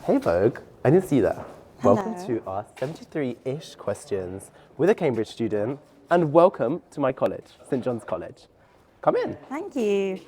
Hey Vogue, I didn't see that. Hello. Welcome to our 73-ish questions with a Cambridge student, and welcome to my college, St John's College. Come in. Thank you.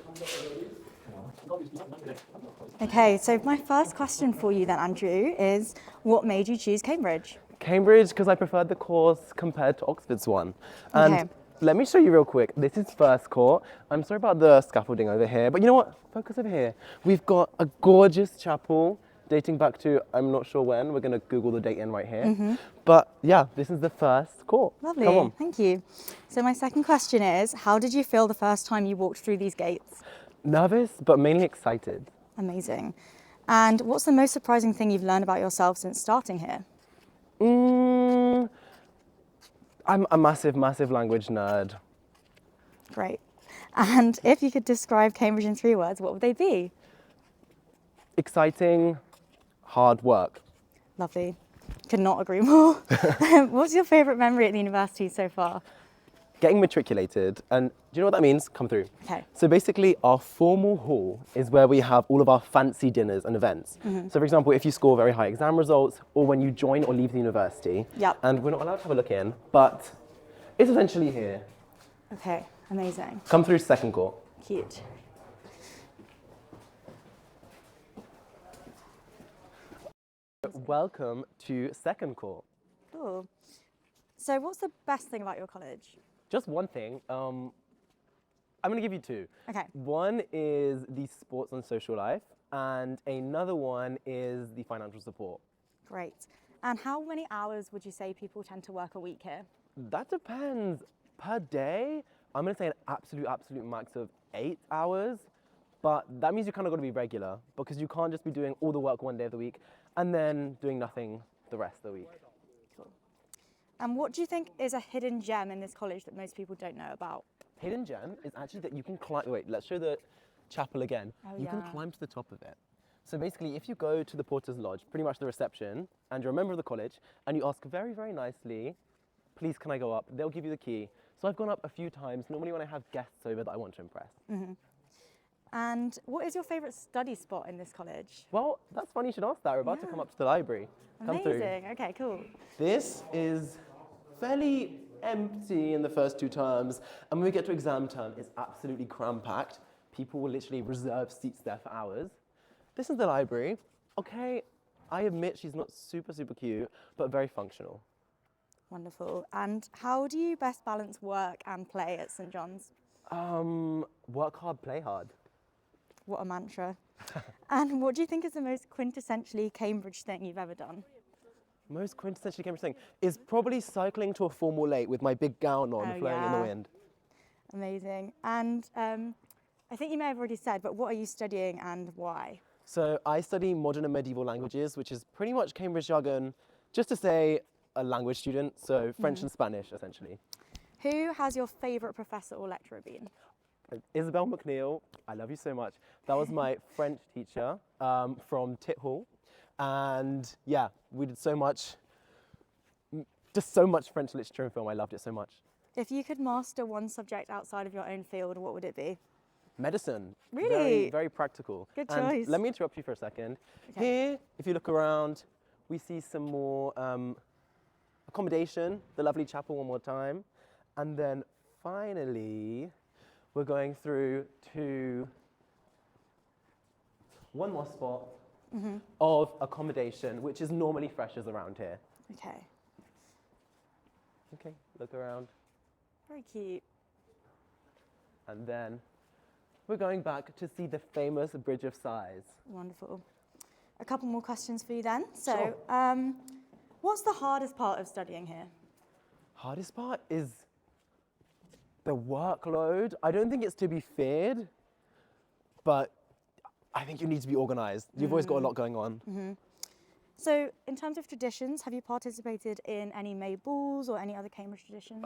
Okay, so my first question for you then, Andrew, is what made you choose Cambridge? Cambridge, because I preferred the course compared to Oxford's one. And Okay. let me show you real quick. This is first court. I'm sorry about the scaffolding over here, but you know what? Focus over here. We've got a gorgeous chapel dating back to, I'm not sure when. We're going to Google the date in right here. But yeah, this is the first court. Lovely, Come on. thank you. So my second question is, how did you feel the first time you walked through these gates? Nervous, but mainly excited. Amazing. And what's the most surprising thing you've learned about yourself since starting here? I'm a massive language nerd. Great. And if you could describe Cambridge in 3 words, what would they be? Exciting, hard work. Lovely. Could not agree more. What's your favourite memory at the university so far? Getting matriculated, and do you know what that means? Come through. Okay. So basically, our formal hall is where we have all of our fancy dinners and events. So for example, if you score very high exam results, or when you join or leave the university, Yep. and we're not allowed to have a look in, but it's essentially here. Okay, amazing. Come through second court. Cute. Welcome to second court. Cool. So what's the best thing about your college? Just one thing, I'm gonna give you two. Okay. One is the sports and social life, and another one is the financial support. Great. And how many hours would you say people tend to work a week here? That depends. Per day, I'm gonna say an absolute max of 8 hours, but that means you kind of gotta be regular because you can't just be doing all the work one day of the week and then doing nothing the rest of the week. Cool. And what do you think is a hidden gem in this college that most people don't know about? Hidden gem is actually that you can climb, wait, let's show the chapel again. Oh, You can yeah. climb to the top of it. So basically, if you go to the Porter's Lodge, pretty much the reception, and you're a member of the college, and you ask very nicely, please can I go up? They'll give you the key. So I've gone up a few times, normally when I have guests over that I want to impress. And what is your favourite study spot in this college? Well, that's funny you should ask that. We're about to come up to the library. Come through. Amazing. Okay, cool. This is fairly empty in the first 2 terms, and when we get to exam term, it's absolutely cram-packed. People will literally reserve seats there for hours. This is the library. Okay, I admit she's not super cute, but very functional. Wonderful. And how do you best balance work and play at St John's? Work hard, play hard. What a mantra. And what do you think is the most quintessentially Cambridge thing you've ever done? Most quintessentially Cambridge thing is probably cycling to a formal lake with my big gown on, Oh, flowing in the yeah. wind. Amazing. And I think you may have already said, but what are you studying and why? So I study modern and medieval languages, which is pretty much Cambridge jargon, just to say a language student, so French and Spanish, essentially. Who has your favourite professor or lecturer been? Isabel McNeil, I love you so much. That was my French teacher from Tit Hall. And yeah, we did so much, just so much French literature and film. I loved it so much. If you could master one subject outside of your own field, what would it be? Medicine. Really? Very, very practical. Good And choice. let me interrupt you for a second. Okay. Here, if you look around, we see some more accommodation, the lovely chapel one more time. And then finally, we're going through to one more spot of accommodation, which is normally freshers around here. Okay. Okay, look around. Very cute. And then we're going back to see the famous Bridge of Sighs. Wonderful. A couple more questions for you then. So, Sure. what's the hardest part of studying here? Hardest part is the workload. I don't think it's to be feared, but I think you need to be organized. You've always got a lot going on. So, in terms of traditions, have you participated in any May balls or any other Cambridge traditions?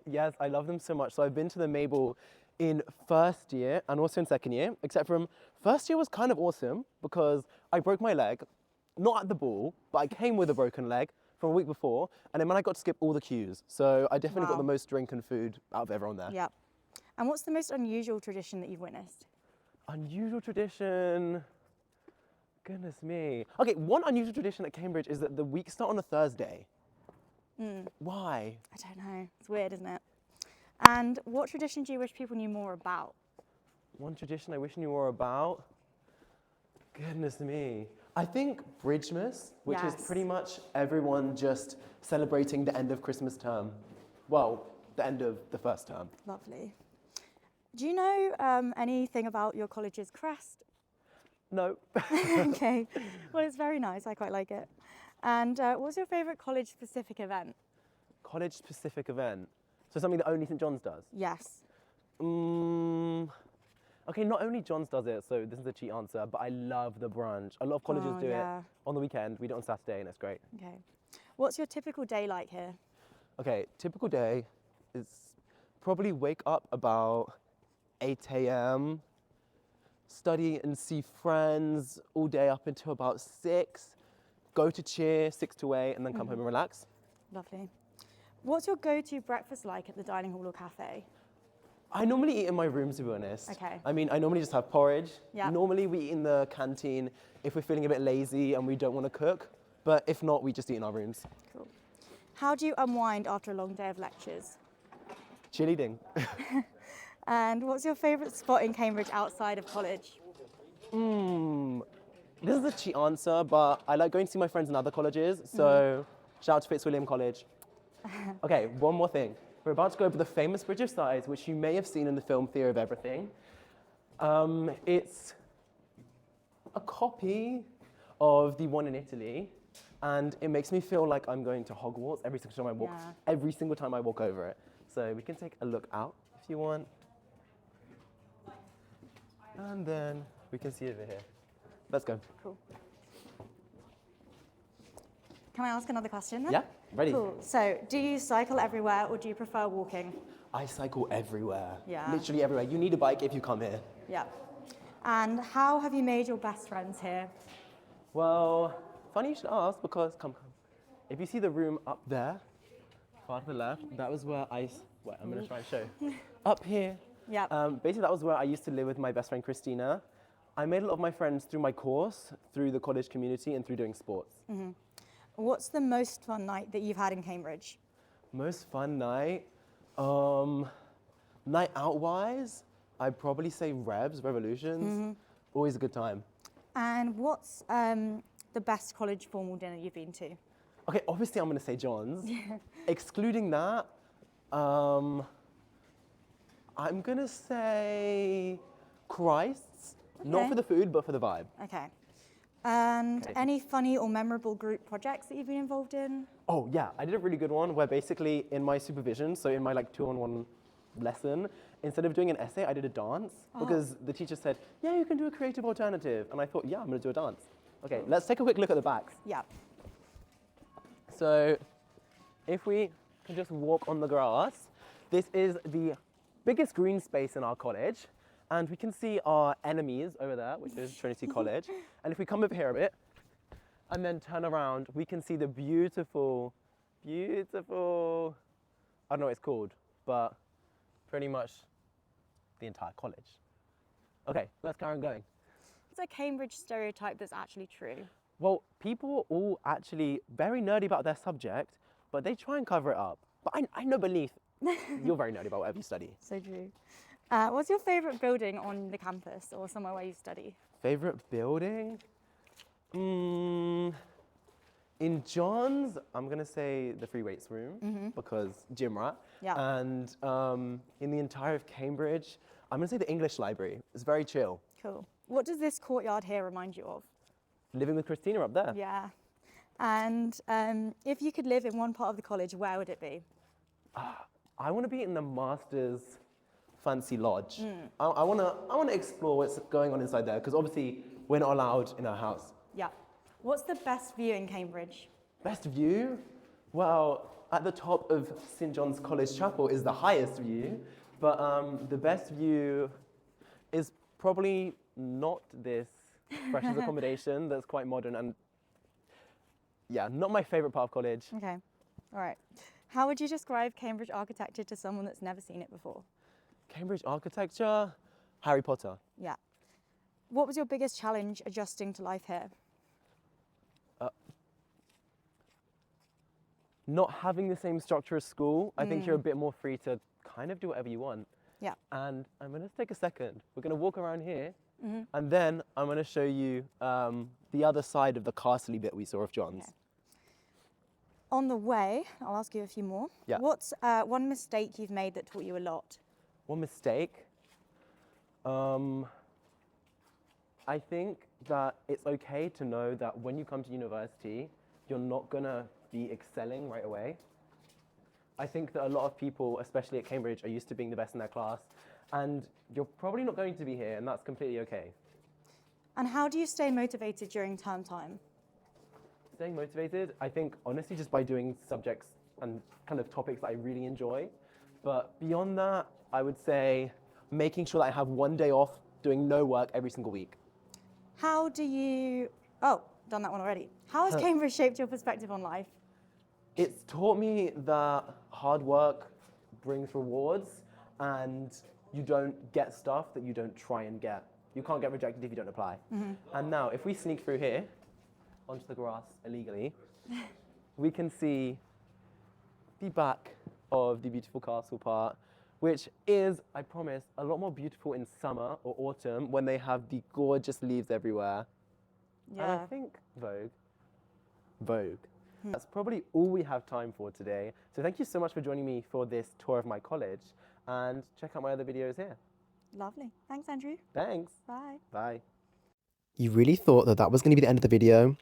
Yes, I love them so much. So I've been to the Mabel in first year and also in second year, except from first year was kind of awesome because I broke my leg, not at the ball, but I came with a broken leg from a week before, and then I got to skip all the queues. So I definitely got Wow. the most drink and food out of everyone there. Yep. And what's the most unusual tradition that you've witnessed? Unusual tradition, Goodness me. Okay, one unusual tradition at Cambridge is that the weeks start on a Thursday. Why? I don't know. It's weird, isn't it? And what tradition do you wish people knew more about? One tradition I wish I knew more about. Goodness me. I think Bridgemas, which is pretty much everyone just celebrating the end of Christmas term. Well, the end of the first term. Lovely. Do you know anything about your college's crest? No. Okay. Well, it's very nice. I quite like it. And what's your favourite college-specific event? College-specific event. So something that only St. John's does? Yes. Okay, not only John's does it, so this is a cheat answer, but I love the brunch. A lot of colleges do it on the weekend. We do it on Saturday, and it's great. Okay. What's your typical day like here? Okay, typical day is probably wake up about 8 a.m., study and see friends all day up until about 6, go to cheer 6 to 8, and then come home and relax. Lovely. What's your go-to breakfast like at the dining hall or cafe? I normally eat in my room, to be honest. Okay. I mean, I normally just have porridge. Yeah. Normally we eat in the canteen if we're feeling a bit lazy and we don't want to cook. But if not, we just eat in our rooms. Cool. How do you unwind after a long day of lectures? Cheerleading. And what's your favourite spot in Cambridge outside of college? This is a cheat answer, but I like going to see my friends in other colleges. So shout out to Fitzwilliam College. Okay, one more thing. We're about to go over the famous Bridge of Sighs, which you may have seen in the film Theory of Everything. It's a copy of the one in Italy, and it makes me feel like I'm going to Hogwarts every single time I walk. Every single time I walk over it. So we can take a look out if you want, and then we can see over here. Let's go. Cool. Can I ask another question then? Yeah, ready. Cool. So, do you cycle everywhere or do you prefer walking? I cycle everywhere. Yeah. Literally everywhere. You need a bike if you come here. Yeah. And how have you made your best friends here? Well, funny you should ask because, come. If you see the room up there, far to the left, that was where I'm going to try and show. Up here. Yeah. Basically, that was where I used to live with my best friend, Christina. I made a lot of my friends through my course, through the college community, and through doing sports. What's the most fun night that you've had in Cambridge? Most fun night? Night out-wise, I'd probably say Revolutions. Always a good time. And what's the best college formal dinner you've been to? Okay, obviously I'm going to say John's. Excluding that, I'm going to say Christ's. Not for the food, but for the vibe. Okay. And any funny or memorable group projects that you've been involved in? Oh yeah, I did a really good one where basically in my supervision, so in my like 2-on-1 lesson, instead of doing an essay, I did a dance because the teacher said, yeah, you can do a creative alternative. And I thought, yeah, I'm going to do a dance. Okay, let's take a quick look at the backs. Yeah. So if we can just walk on the grass, this is the biggest green space in our college. And we can see our enemies over there, which is Trinity College. And if we come over here a bit and then turn around, we can see the beautiful, I don't know what it's called, but pretty much the entire college. Okay, let's carry on going. It's a Cambridge stereotype that's actually true. Well, people are all actually very nerdy about their subject, but they try and cover it up. But I know beneath, you're very nerdy about whatever you study. So true. What's your favourite building on the campus or somewhere where you study? Favorite building? In John's, I'm going to say the free weights room because gym rat. Yeah. And in the entire of Cambridge, I'm going to say the English library. It's very chill. Cool. What does this courtyard here remind you of? Living with Christina up there. Yeah. And if you could live in one part of the college, where would it be? I want to be in the master's fancy lodge. I want to explore what's going on inside there because obviously we're not allowed in our house. Yeah. What's the best view in Cambridge? Best view? Well, at the top of St. John's College Chapel is the highest view, but the best view is probably not this freshers accommodation that's quite modern and yeah, not my favorite part of college. Okay. All right. How would you describe Cambridge architecture to someone that's never seen it before? Cambridge architecture, Harry Potter. Yeah. What was your biggest challenge adjusting to life here? not having the same structure as school, I think you're a bit more free to kind of do whatever you want. Yeah. And I'm going to take a second. We're going to walk around here, and then I'm going to show you the other side of the castle-y bit we saw of John's. Okay. On the way, I'll ask you a few more. Yeah. What's one mistake you've made that taught you a lot? One mistake? I think that it's okay to know that when you come to university, you're not going to be excelling right away. I think that a lot of people, especially at Cambridge, are used to being the best in their class, and you're probably not going to be here, and that's completely okay. And how do you stay motivated during term time? Staying motivated, I think, honestly, just by doing subjects and kind of topics that I really enjoy. But beyond that, I would say making sure that I have one day off doing no work every single week. How do you... Oh, done that one already. How has Cambridge shaped your perspective on life? It's taught me that hard work brings rewards, and you don't get stuff that you don't try and get. You can't get rejected if you don't apply. And now, if we sneak through here, onto the grass illegally, we can see the back of the beautiful castle part, which is, I promise, a lot more beautiful in summer or autumn when they have the gorgeous leaves everywhere. Yeah. And I think Vogue. That's probably all we have time for today. So thank you so much for joining me for this tour of my college, and check out my other videos here. Lovely. Thanks, Andrew. Thanks. Bye. Bye. You really thought that that was going to be the end of the video?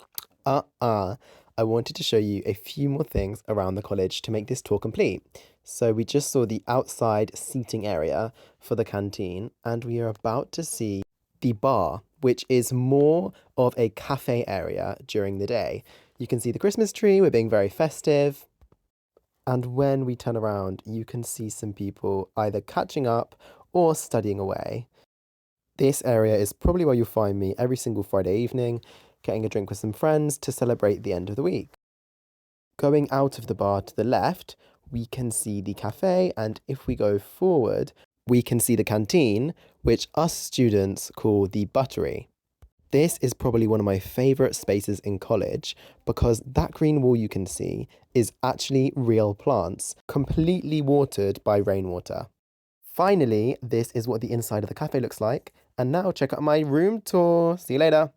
I wanted to show you a few more things around the college to make this tour complete. So we just saw the outside seating area for the canteen, and we are about to see the bar, which is more of a cafe area during the day. You can see the Christmas tree, we're being very festive. And when we turn around, you can see some people either catching up or studying away. This area is probably where you'll find me every single Friday evening, getting a drink with some friends to celebrate the end of the week. Going out of the bar to the left, we can see the cafe, and if we go forward, we can see the canteen, which us students call the buttery. This is probably one of my favourite spaces in college because that green wall you can see is actually real plants, completely watered by rainwater. Finally, this is what the inside of the cafe looks like. And now check out my room tour. See you later.